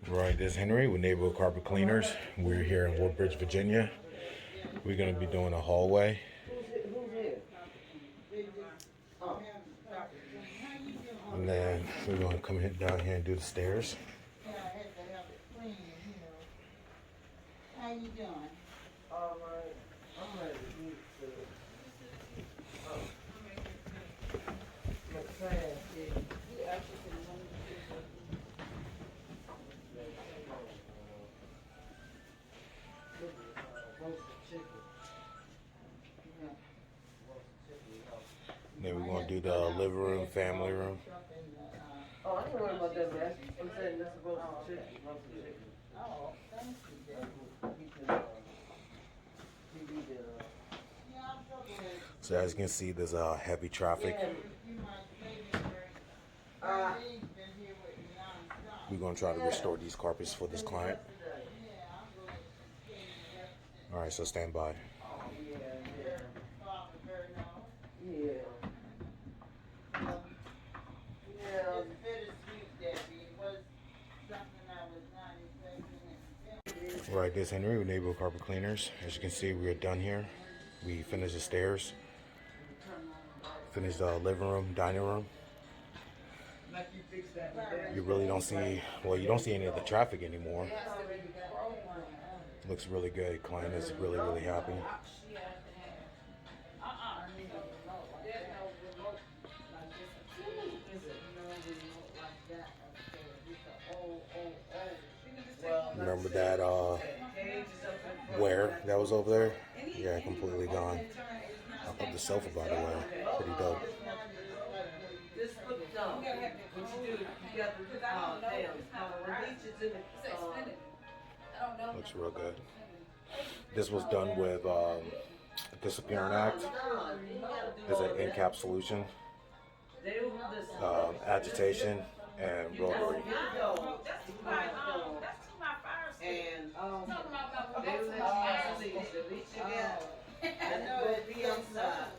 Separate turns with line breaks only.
Right, this is Henry with Neighborhood Carpet Cleaners. We're here in Woodbridge, Virginia. We're going to be doing a hallway. And then we're going to come down here and do the stairs.
How you doing?
All right. I'm ready to eat my trash.
Then we're going to do the living room, family room.
Oh, I ain't worried about that, man. I'm saying this is roast chicken.
Oh, thank you,
So as you can see, there's heavy traffic. We're going to try to restore these carpets for this client. All right, so stand by. Right, this is Henry with Neighborhood Carpet Cleaners. As you can see, we are done here. We finished the stairs, finished the living room, dining room. You really don't see, well, you don't see any of the traffic anymore. Looks really good. Client is really, really happy. Remember that ware that was over there? Yeah, completely gone. I put the sofa, by the way. Pretty dope.
Just put it down. What you do, you got the
Looks real good. This was done with Disappearing Act. There's an in-cap solution, agitation, and rotary.
And they will let you see. I know it be outside.